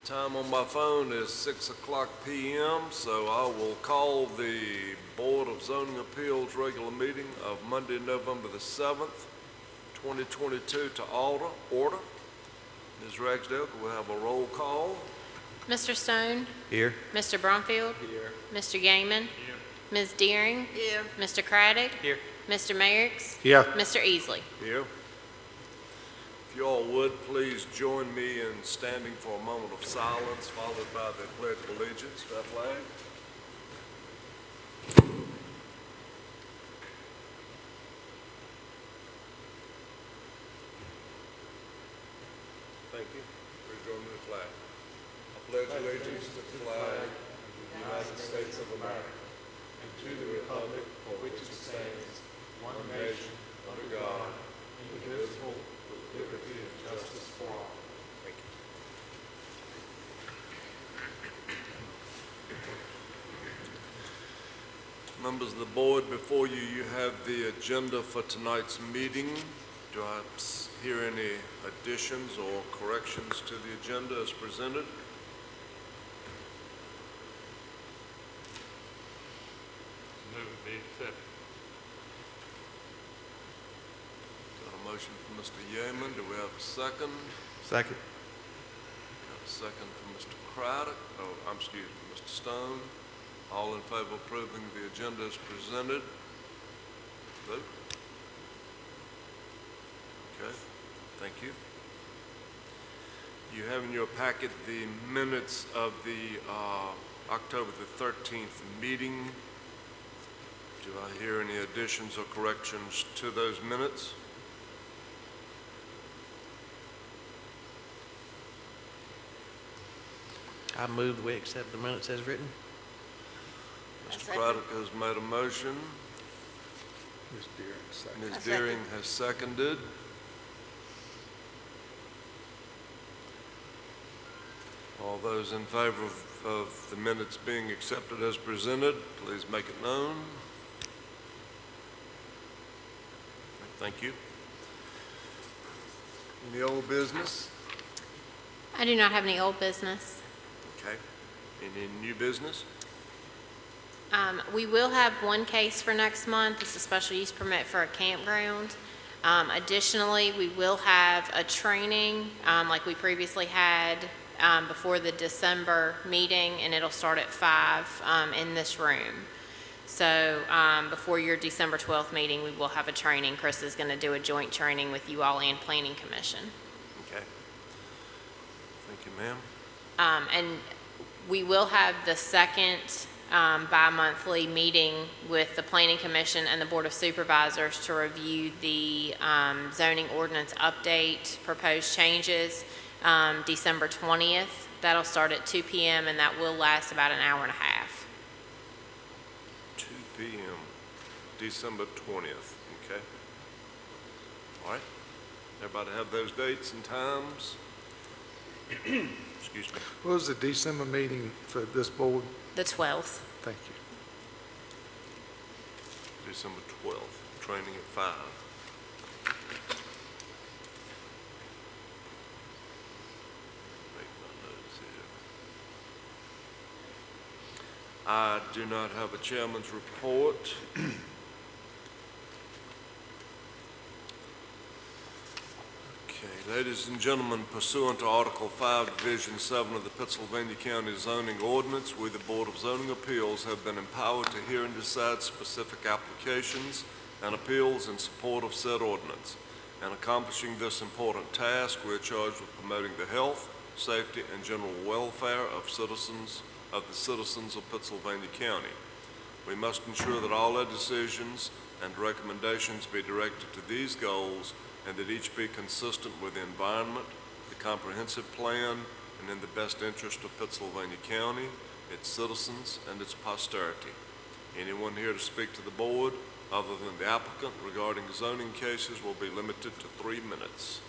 Time on my phone is 6:00 p.m., so I will call the Board of Zoning Appeals regular meeting of Monday, November the 7th, 2022 to order. Ms. Ragsdale, can we have a roll call? Mr. Stone? Here. Mr. Brumfield? Here. Mr. Gaiman? Here. Ms. Deering? Here. Mr. Craddock? Here. Mr. Merrick's? Here. Mr. Easley? Here. If you all would, please join me in standing for a moment of silence, followed by the Pledge of Allegiance to our flag. Thank you. Please join me in the flag. I pledge allegiance to the flag of the United States of America and to the republic for which it stands, one nation, under God, indivisible, with liberty and justice for all. Thank you. Members of the board, before you, you have the agenda for tonight's meeting. Do I hear any additions or corrections to the agenda as presented? Move it be accepted. Got a motion from Mr. Yeaman. Do we have a second? Second. Got a second from Mr. Craddock. Excuse me, Mr. Stone. All in favor of approving the agenda as presented? Vote. Okay, thank you. You have in your packet the minutes of the October the 13th meeting. Do I hear any additions or corrections to those minutes? I move we accept the minutes as written. Mr. Craddock has made a motion. Ms. Deering, second. Ms. I second. Deering has seconded. All those in favor of the minutes being accepted as presented, please make it known. Thank you. Any old business? I do not have any old business. Okay. Any new business? We will have one case for next month. It's a special use permit for a campground. Additionally, we will have a training like we previously had before the December meeting, and it'll start at 5 in this room. So before your December 12th meeting, we will have a training. Chris is going to do a joint training with you all and Planning Commission. Okay. Thank you, ma'am. And we will have the second bi-monthly meeting with the Planning Commission and the Board of Supervisors to review the zoning ordinance update proposed changes December 20th. That'll start at 2 p.m. and that will last about an hour and a half. 2 p.m., December 20th, okay? All right. Everybody have those dates and times? Excuse me. What was the December meeting for this board? The 12th. Thank you. December 12th, training at 5. Make my notes here. I do not have a chairman's report. Okay, ladies and gentlemen, pursuant to Article 5, Division 7 of the Pittsylvania County Zoning Ordinance, we, the Board of Zoning Appeals, have been empowered to hear and decide specific applications and appeals in support of said ordinance. In accomplishing this important task, we are charged with promoting the health, safety, and general welfare of the citizens of Pittsylvania County. We must ensure that all our decisions and recommendations be directed to these goals and that each be consistent with the environment, the comprehensive plan, and in the best interest of Pittsylvania County, its citizens, and its posterity. Anyone here to speak to the board, other than the applicant, regarding zoning cases will be limited to 3 minutes.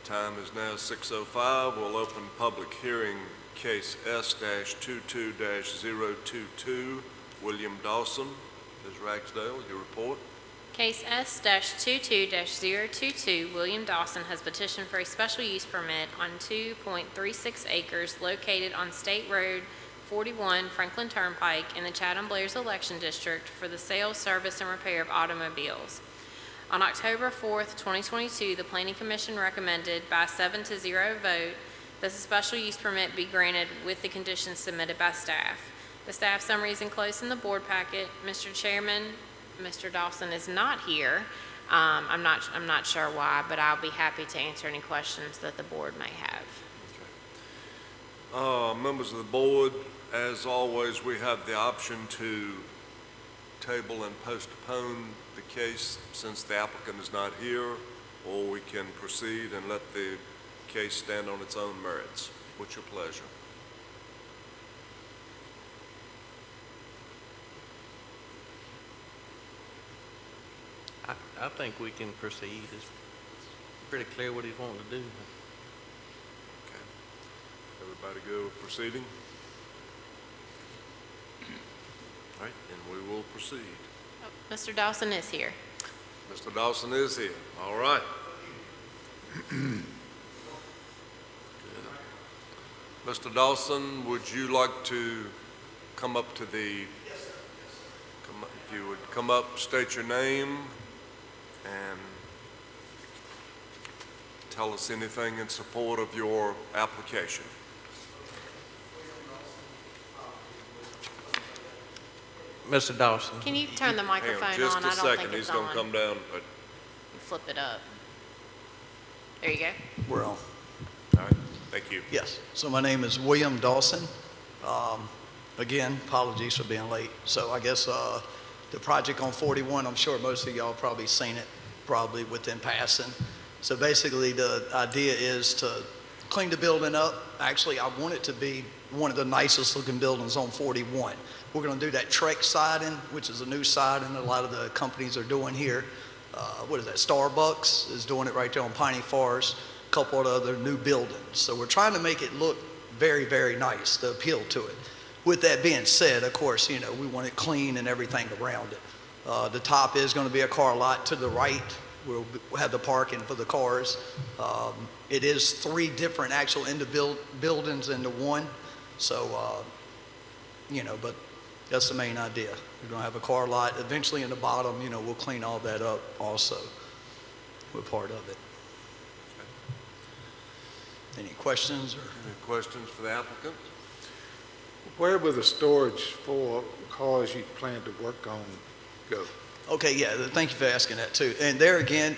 The time is now 6:05. We'll open public hearing case S-22-022, William Dawson. Ms. Ragsdale, your report. Case S-22-022, William Dawson has petitioned for a special use permit on 2.36 acres located on State Road 41 Franklin Turnpike in the Chatham Blairs election district for the sale, service, and repair of automobiles. On October 4th, 2022, the Planning Commission recommended by a 7-0 vote that the special use permit be granted with the conditions submitted by staff. The staff summary is enclosed in the board packet. Mr. Chairman, Mr. Dawson is not here. I'm not sure why, but I'll be happy to answer any questions that the board may have. Members of the board, as always, we have the option to table and postpone the case since the applicant is not here, or we can proceed and let the case stand on its own merits. What's your pleasure? I think we can proceed. It's pretty clear what he's wanting to do. Okay. Everybody go with proceeding? All right, and we will proceed. Mr. Dawson is here. Mr. Dawson is here. All right. Mr. Dawson, would you like to come up to the, if you would come up, state your name, and tell us anything in support of your application. Mr. Dawson, Can you turn the microphone on? Just a I don't second, think he's it's gonna on. come down, but, Flip it up. There you go. We're on. all right, thank you. Yes. So my name is William Dawson. Again, apologies for being late. So I guess the project on 41, I'm sure most of y'all probably seen it, probably within passing. So basically, the idea is to clean the building up. Actually, I want it to be one of the nicest looking buildings on 41. We're going to do that Trek siding, which is a new siding a lot of the companies are doing here. What is that? Starbucks is doing it right there on Piney Forest, a couple of other new buildings. So we're trying to make it look very, very nice to appeal to it. With that being said, of course, you know, we want it clean and everything around it. The top is going to be a car lot. To the right, we'll have the parking for the cars. It is 3 different actual buildings into one. So, you know, but that's the main idea. We're going to have a car lot. Eventually in the bottom, you know, we'll clean all that up also. We're part of it. Any questions? Or? Any questions for the applicant? Where will the storage for cars you plan to work on go? Okay, yeah, thank you for asking that too. And there again,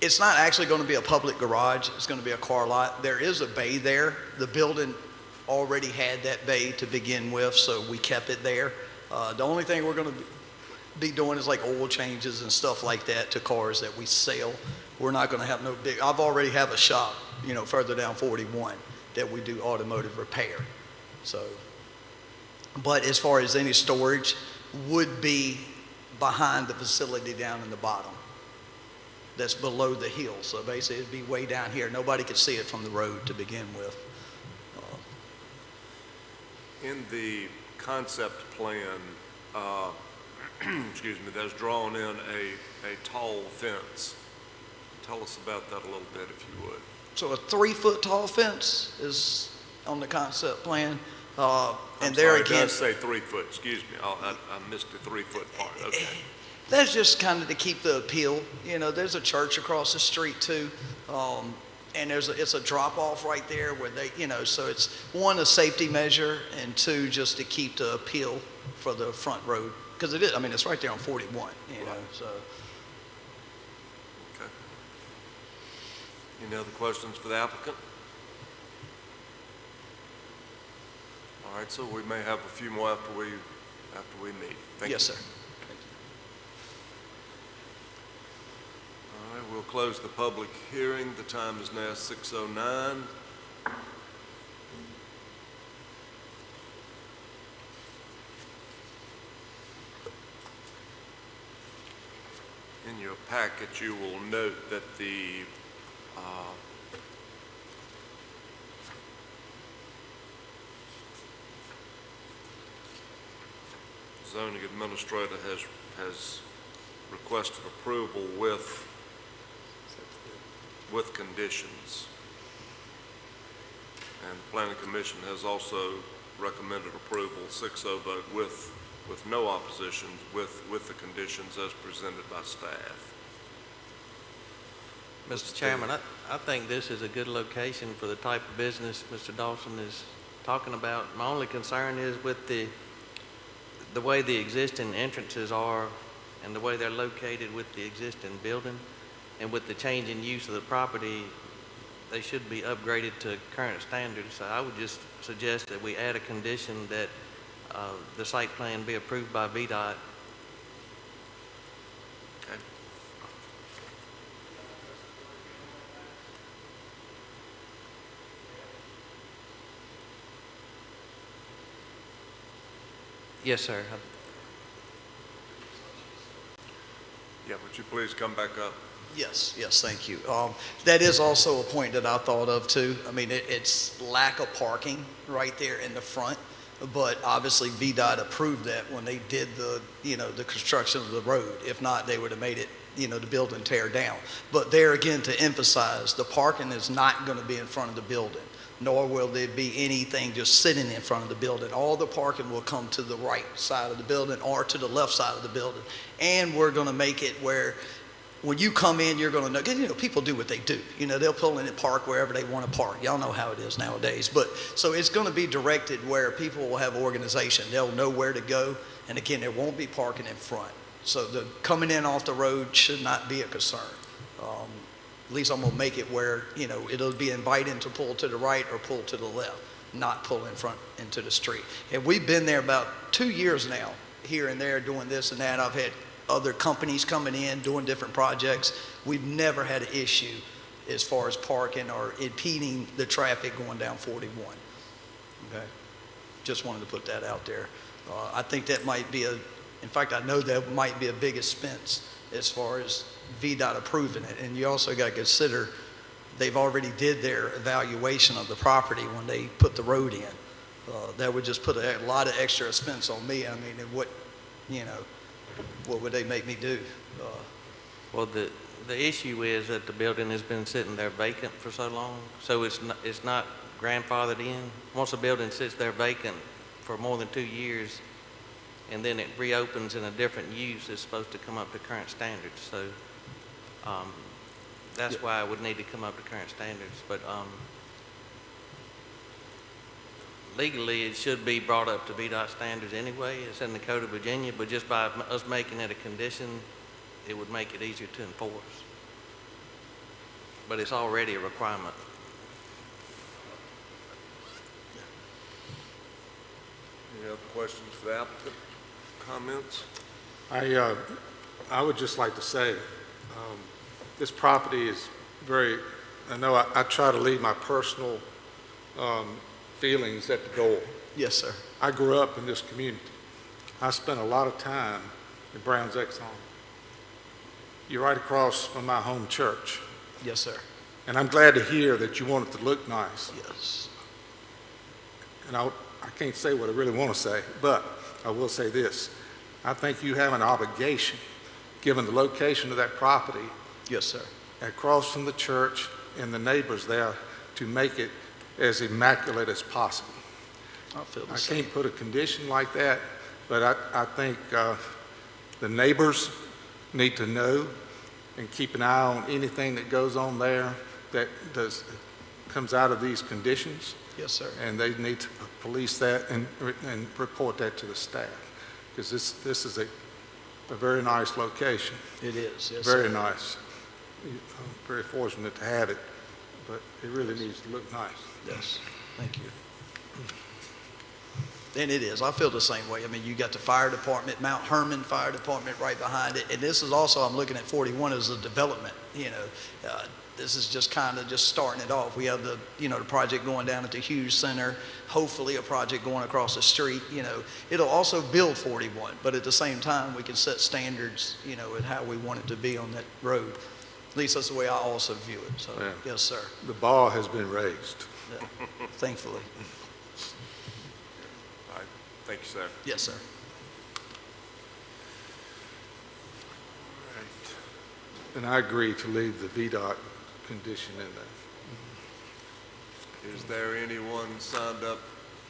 it's not actually going to be a public garage. It's going to be a car lot. There is a bay there. The building already had that bay to begin with, so we kept it there. The only thing we're going to be doing is like oil changes and stuff like that to cars that we sell. We're not going to have no big, I've already have a shop, you know, further down 41 that we do automotive repair. So, but as far as any storage would be behind the facility down in the bottom. That's below the hill. So basically it'd be way down here. Nobody could see it from the road to begin with. In the concept plan, excuse me, there's drawn in a tall fence. Tell us about that a little bit, if you would. So a 3-foot tall fence is on the concept plan. I'm And there sorry, again, it does say 3 foot, excuse me. I missed the 3-foot part, okay. that's just kind of to keep the appeal. You know, there's a church across the street too. And it's a drop off right there where they, you know, so it's 1, a safety measure, and 2, just to keep the appeal for the front road. Because it is, I mean, it's right there on 41, you know, so. Okay. Any other questions for the applicant? All right, so we may have a few more after we meet. Thank you. Yes, sir. All right, we'll close the public hearing. The time is now 6:09. In your packet, you will note that the zoning administrator has requested approval with conditions. And the planning commission has also recommended approval, 6-0 vote with no opposition, with the conditions as presented by staff. Mr. Chairman, I think this is a good location for the type of business Mr. Dawson is talking about. My only concern is with the way the existing entrances are and the way they're located with the existing building, and with the change in use of the property, they should be upgraded to current standards. So I would just suggest that we add a condition that the site plan be approved by VDOT. Okay. Yes, sir. Yeah, would you please come back up? Yes, thank you. That is also a point that I thought of too. I mean, it's lack of parking right there in the front, but obviously VDOT approved that when they did the construction of the road. If not, they would have made it, the building tear down. But there again, to emphasize, the parking is not going to be in front of the building, nor will there be anything just sitting in front of the building. All the parking will come to the right side of the building or to the left side of the building. And we're going to make it where when you come in, you're going to know, 'cause, people do what they do. They'll pull in and park wherever they want to park. Y'all know how it is nowadays. But so it's going to be directed where people will have organization. They'll know where to go. And again, there won't be parking in front. So the coming in off the road should not be a concern. At least I'm going to make it where, it'll be inviting to pull to the right or pull to the left, not pull in front into the street. And we've been there about 2 years now, here and there doing this and that. I've had other companies coming in, doing different projects. We've never had an issue as far as parking or impeding the traffic going down 41. Okay? Just wanted to put that out there. I think that might be in fact, I know that might be a big expense as far as VDOT approving it. And you also got to consider they've already did their evaluation of the property when they put the road in. That would just put a lot of extra expense on me. I mean, what would they make me do? Well, the issue is that the building has been sitting there vacant for so long, so it's not grandfathered in. Once a building sits there vacant for more than 2 years, and then it reopens in a different use, it's supposed to come up to current standards. So that's why it would need to come up to current standards. But legally, it should be brought up to VDOT standards anyway. It's in the Code of Virginia, but just by us making it a condition, it would make it easier to enforce. But it's already a requirement. Any other questions for the applicant? Comments? I would just like to say, this property is I know I try to leave my personal feelings at the door. Yes, sir. I grew up in this community. I spent a lot of time at Brown's Exxon. You're right across from my home church. Yes, sir. And I'm glad to hear that you want it to look nice. Yes. And I can't say what I really want to say, but I will say this. I think you have an obligation, given the location of that property Yes, sir. across from the church and the neighbors there, to make it as immaculate as possible. I feel the I same. can't put a condition like that, but I think the neighbors need to know and keep an eye on anything that goes on there that comes out of these conditions. Yes, sir. And they need to police that and report that to the staff, because this is a very nice location. It is. Yes, Very sir. nice. I'm very fortunate to have it, but it really needs to look nice. Yes. Thank you. And it is. I feel the same way. I mean, you got the fire department, Mount Herman Fire Department right behind it. And this is also, I'm looking at 41 as a development, this is just kind of just starting it off. We have the project going down at the Hughes Center, hopefully a project going across the street. It'll also build 41, but at the same time, we can set standards, and how we want it to be on that road. At least that's the way I also view it. So, Yeah. Yes, sir. The bar has been raised. Yeah. Thankfully. All right. Thank you, sir. Yes, sir. And I agree to leave the VDOT condition in there. Is there anyone signed up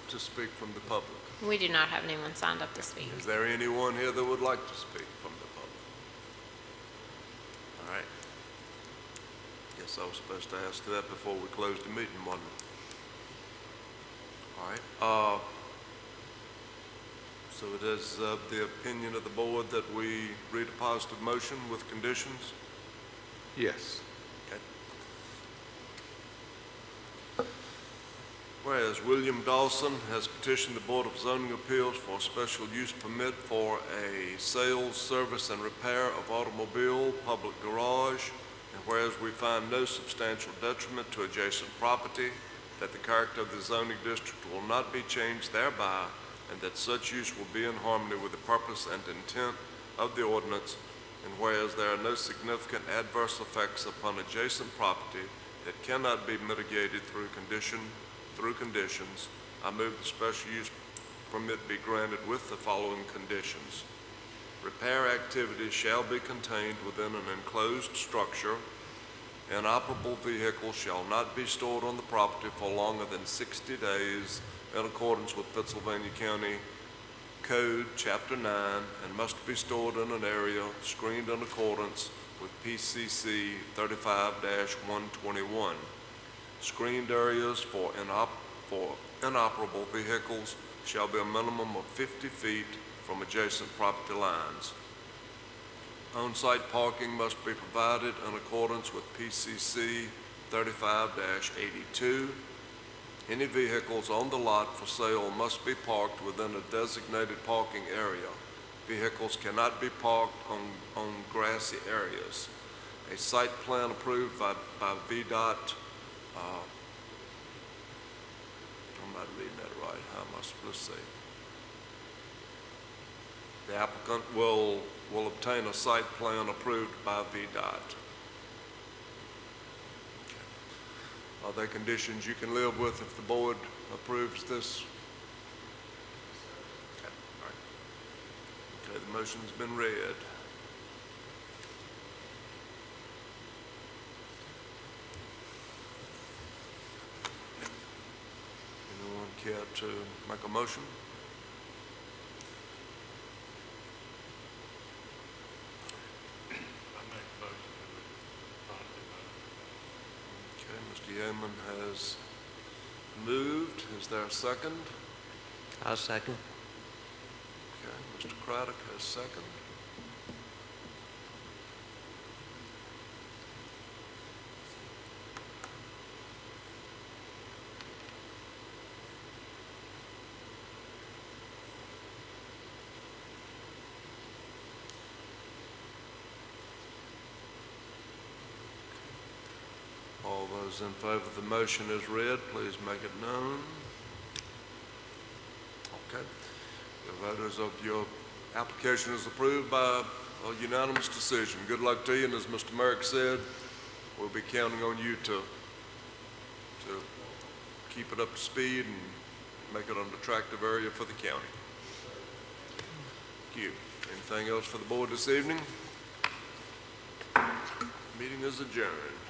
to speak from the public? We do not have anyone signed up to speak. Is there anyone here that would like to speak from the public? All right. Guess I was supposed to ask that before we closed the meeting, wasn't I? All right. So it is the opinion of the board that we read a positive motion with conditions? Yes. Okay. Whereas William Dawson has petitioned the Board of Zoning Appeals for a special use permit for a sales, service, and repair of automobile public garage, and whereas we find no substantial detriment to adjacent property, that the character of the zoning district will not be changed thereby, and that such use will be in harmony with the purpose and intent of the ordinance, and whereas there are no significant adverse effects upon adjacent property that cannot be mitigated through conditions, I move the special use permit be granted with the following conditions. Repair activities shall be contained within an enclosed structure. Inoperable vehicles shall not be stored on the property for longer than 60 days in accordance with Pittsylvania County Code, Chapter 9, and must be stored in an area screened in accordance with PCC 35-121. Screened areas for inoperable vehicles shall be a minimum of 50 feet from adjacent property lines. On-site parking must be provided in accordance with PCC 35-82. Any vehicles on the lot for sale must be parked within a designated parking area. Vehicles cannot be parked on grassy areas. A site plan approved by VDOT, I'm not reading that right, how am I supposed to say? The applicant will obtain a site plan approved by VDOT. Are there conditions you can live with if the board approves this? Okay, all right. Okay, the motion's been read. Anyone care to make a motion? I make a motion to the positive motion. Okay, Mr. Yeaman has moved. Is there a second? I'll second. Okay, Mr. Craddock has second. All those in favor of the motion as read, please make it known. Okay. The voters of your application is approved by a unanimous decision. Good luck to you, and as Mr. Merrick said, we'll be counting on you to keep it up to speed and make it an attractive area for the county. Thank you. Anything else for the board this evening? Meeting is adjourned.